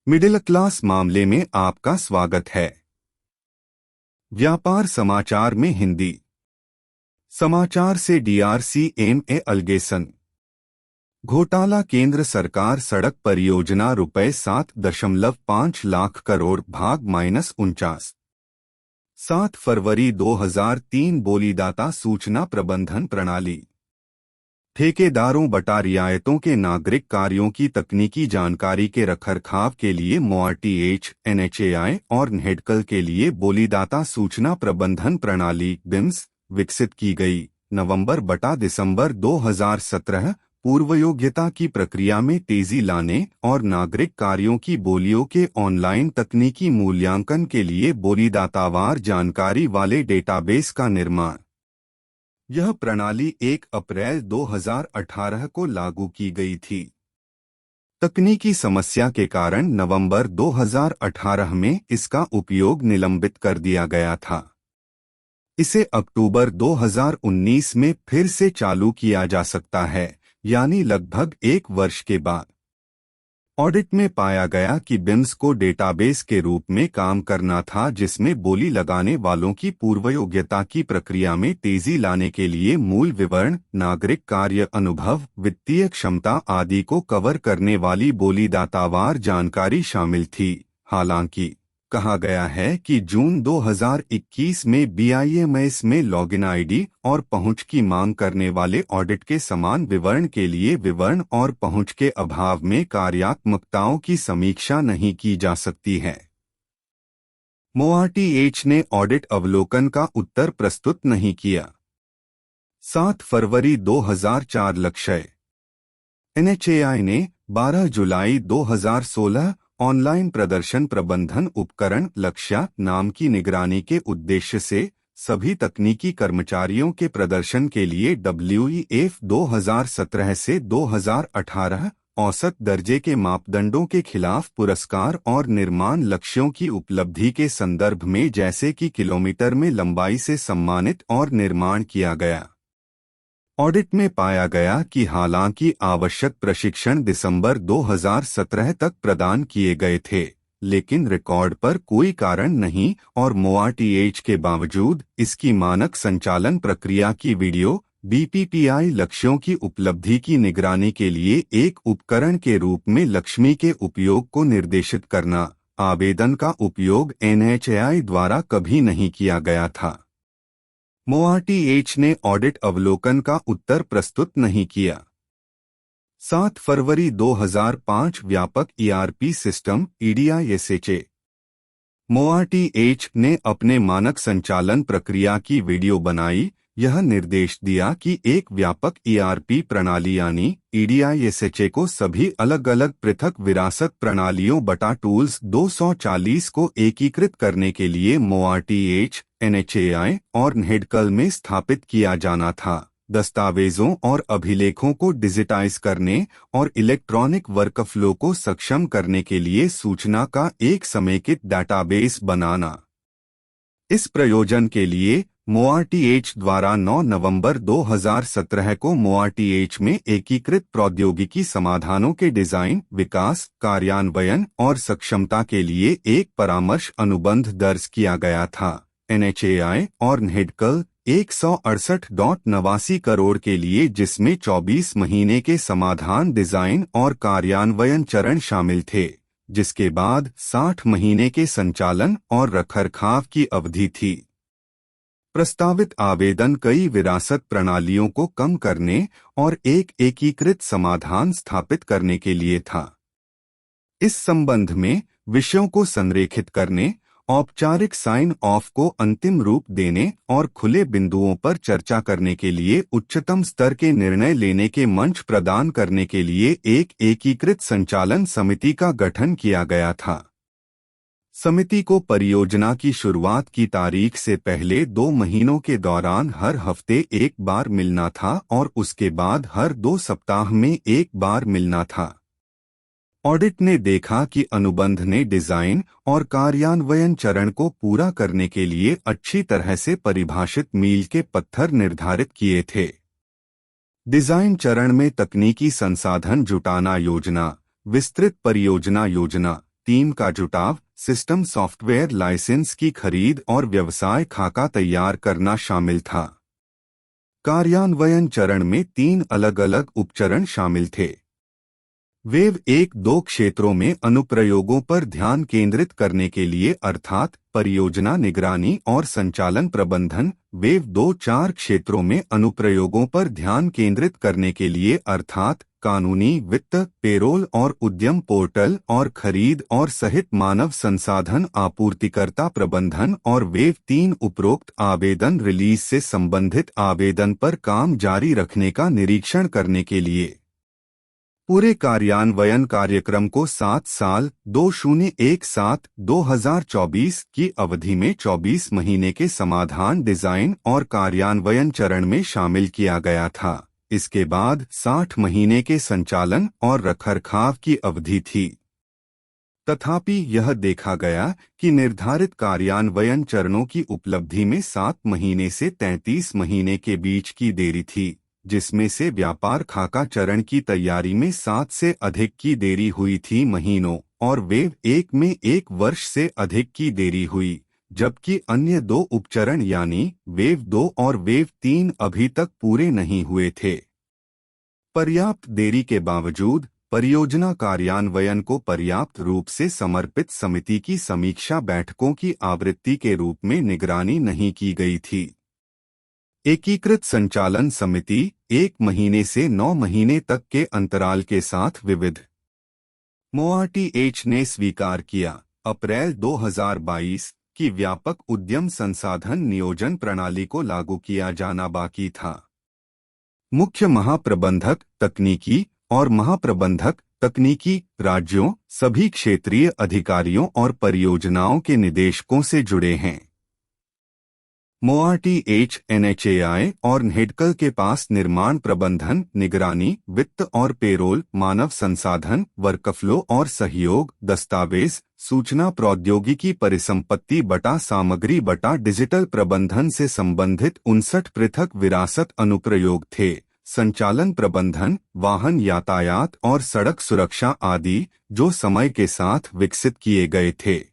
Middle class मामले में आपका स्वागत है। व्यापार समाचार में हिंदी समाचार से DRCMA एलिगेशन घोटाला। केंद्र सरकार सड़क परियोजना ₹7.5 लाख करोड़ भाग -49। 7 फरवरी 2003 बोलीदाता सूचना प्रबंधन प्रणाली ठेकेदारों बटा रियायतों के नागरिक कार्यों की तकनीकी जानकारी के रखरखाव के लिए MoRTH, NHAI और NHEDCL के लिए बोलीदाता सूचना प्रबंधन प्रणाली BIMS विकसित की गई। नवंबर बटा दिसंबर 2017 पूर्वयोग्यता की प्रक्रिया में तेजी लाने और नागरिक कार्यों की बोलियों के ऑनलाइन तकनीकी मूल्यांकन के लिए बोलीदातावार जानकारी वाले डेटाबेस का निर्माण। यह प्रणाली 1 अप्रैल 2018 को लागू की गई थी। तकनीकी समस्या के कारण नवंबर 2018 में इसका उपयोग निलंबित कर दिया गया था। इसे अक्टूबर 2019 में फिर से चालू किया जा सकता है, यानी लगभग 1 वर्ष के बाद। ऑडिट में पाया गया कि बिम्स को डेटाबेस के रूप में काम करना था जिसमें बोली लगाने वालों की पूर्वयोग्यता की प्रक्रिया में तेजी लाने के लिए मूल विवरण, नागरिक कार्य अनुभव, वित्तीय क्षमता आदि को कवर करने वाली बोलीदातावार जानकारी शामिल थी। हालांकि कहा गया है कि जून 2021 में BIMS में लॉगिन आईडी और पहुंच की मांग करने वाले ऑडिट के समान विवरण के लिए विवरण और पहुंच के अभाव में कार्यात्मकताओं की समीक्षा नहीं की जा सकती है। MoRTH ने ऑडिट अवलोकन का उत्तर प्रस्तुत नहीं किया। 7 फरवरी 2004 लक्ष्य। NHAI ने 12 जुलाई 2016 ऑनलाइन प्रदर्शन प्रबंधन उपकरण लक्ष्य नाम की निगरानी के उद्देश्य से सभी तकनीकी कर्मचारियों के प्रदर्शन के लिए WEF 2017 से 2018 औसत दर्जे के मापदंडों के खिलाफ पुरस्कार और निर्माण लक्ष्यों की उपलब्धि के संदर्भ में जैसे कि किलोमीटर में लंबाई से सम्मानित और निर्माण किया गया। ऑडिट में पाया गया कि हालांकि आवश्यक प्रशिक्षण दिसंबर 2017 तक प्रदान किए गए थे, लेकिन रिकॉर्ड पर कोई कारण नहीं और MoRTH के बावजूद इसकी मानक संचालन प्रक्रिया की वीडियो BPPI लक्ष्यों की उपलब्धि की निगरानी के लिए एक उपकरण के रूप में लक्ष्मी के उपयोग को निर्देशित करना। आवेदन का उपयोग NHAI द्वारा कभी नहीं किया गया था। MoRTH ने ऑडिट अवलोकन का उत्तर प्रस्तुत नहीं किया। 7 फरवरी 2005 व्यापक ERP सिस्टम EDISHA। MoRTH ने अपने मानक संचालन प्रक्रिया की वीडियो बनाई। यह निर्देश दिया कि एक व्यापक ERP प्रणाली यानी EDISHA को सभी अलग अलग पृथक विरासत प्रणालियों बटा टूल्स 240 को एकीकृत करने के लिए MoRTH, NHAI और NHEDCL में स्थापित किया जाना था। दस्तावेजों और अभिलेखों को डिजिटाइज करने और इलेक्ट्रॉनिक वर्कफ्लो को सक्षम करने के लिए सूचना का एक समेकित डेटाबेस बनाना। इस प्रयोजन के लिए MoRTH द्वारा 9 नवंबर 2017 को MoRTH में एकीकृत प्रौद्योगिकी समाधानों के डिजाइन, विकास, कार्यान्वयन और सक्षमता के लिए एक परामर्श अनुबंध दर्ज किया गया था। NHAI और NHEDCL 168.89 करोड़ के लिए, जिसमें 24 महीने के समाधान, डिजाइन और कार्यान्वयन चरण शामिल थे, जिसके बाद 60 महीने के संचालन और रखरखाव की अवधि थी। प्रस्तावित आवेदन कई विरासत प्रणालियों को कम करने और एक एकीकृत समाधान स्थापित करने के लिए था। इस संबंध में विषयों को संरेखित करने, औपचारिक साइन ऑफ को अंतिम रूप देने और खुले बिंदुओं पर चर्चा करने के लिए उच्चतम स्तर के निर्णय लेने के मंच प्रदान करने के लिए एक एकीकृत संचालन समिति का गठन किया गया था। समिति को परियोजना की शुरुआत की तारीख से पहले 2 महीनों के दौरान हर हफ्ते एक बार मिलना था और उसके बाद हर 2 सप्ताह में एक बार मिलना था। ऑडिट ने देखा कि अनुबंध ने डिजाइन और कार्यान्वयन चरण को पूरा करने के लिए अच्छी तरह से परिभाषित मील के पत्थर निर्धारित किए थे। डिजाइन चरण में तकनीकी संसाधन जुटाना योजना, विस्तृत परियोजना योजना, टीम का जुटाव, सिस्टम सॉफ्टवेयर लाइसेंस की खरीद और व्यवसाय खाका तैयार करना शामिल था। कार्यान्वयन चरण में 3 अलग-अलग उपचरण शामिल थे। वेव 1-2 क्षेत्रों में अनुप्रयोगों पर ध्यान केंद्रित करने के लिए अर्थात परियोजना निगरानी और संचालन प्रबंधन। वेव 2-4 क्षेत्रों में अनुप्रयोगों पर ध्यान केंद्रित करने के लिए अर्थात कानूनी, वित्त, पेरोल और उद्यम पोर्टल और खरीद और सहित मानव संसाधन आपूर्तिकर्ता प्रबंधन। और वेव 3 उपरोक्त आवेदन रिलीज से संबंधित आवेदन पर काम जारी रखने का निरीक्षण करने के लिए। पूरे कार्यान्वयन कार्यक्रम को 7 साल 2017-2024 की अवधि में 24 महीने के समाधान, डिजाइन और कार्यान्वयन चरण में शामिल किया गया था। इसके बाद 60 महीने के संचालन और रखरखाव की अवधि थी। तथापि यह देखा गया कि निर्धारित कार्यान्वयन चरणों की उपलब्धि में 7 महीने से 33 महीने के बीच की देरी थी, जिसमें से व्यापार खाका चरण की तैयारी में 7 से अधिक की देरी हुई थी महीनों, और वेव 1 में 1 वर्ष से अधिक की देरी हुई, जबकि अन्य 2 उपचरण यानी वेव 2 और वेव 3 अभी तक पूरे नहीं हुए थे। पर्याप्त देरी के बावजूद परियोजना कार्यान्वयन को पर्याप्त रूप से समर्पित समिति की समीक्षा बैठकों की आवृत्ति के रूप में निगरानी नहीं की गई थी। एकीकृत संचालन समिति 1 महीने से 9 महीने तक के अंतराल के साथ विविध MoRTH ने स्वीकार किया। अप्रैल 2022 की व्यापक उद्यम संसाधन नियोजन प्रणाली को लागू किया जाना बाकी था। मुख्य महाप्रबंधक तकनीकी और महाप्रबंधक तकनीकी राज्यों, सभी क्षेत्रीय अधिकारियों और परियोजनाओं के निदेशकों से जुड़े हैं। MoRTH NHAI और NHEDCL के पास निर्माण प्रबंधन, निगरानी, वित्त और पेरोल, मानव संसाधन, वर्कफ्लो और सहयोग, दस्तावेज, सूचना प्रौद्योगिकी, परिसंपत्ति बटा सामग्री बटा डिजिटल प्रबंधन से संबंधित 59 पृथक विरासत अनुप्रयोग थे। संचालन प्रबंधन, वाहन यातायात और सड़क सुरक्षा आदि, जो समय के साथ विकसित किए गए थे।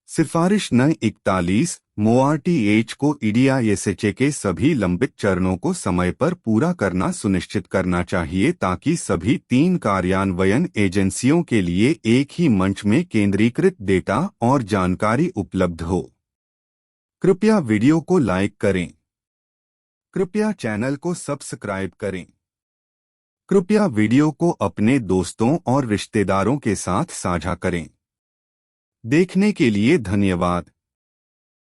सिफारिश नंबर 41 MoRTH को EDISHA के सभी लंबित चरणों को समय पर पूरा करना सुनिश्चित करना चाहिए ताकि सभी 3 कार्यान्वयन एजेंसियों के लिए एक ही मंच में केंद्रीकृत डेटा और जानकारी उपलब्ध हो। कृपया वीडियो को लाइक करें। कृपया चैनल को सब्सक्राइब करें। कृपया वीडियो को अपने दोस्तों और रिश्तेदारों के साथ साझा करें। देखने के लिए धन्यवाद।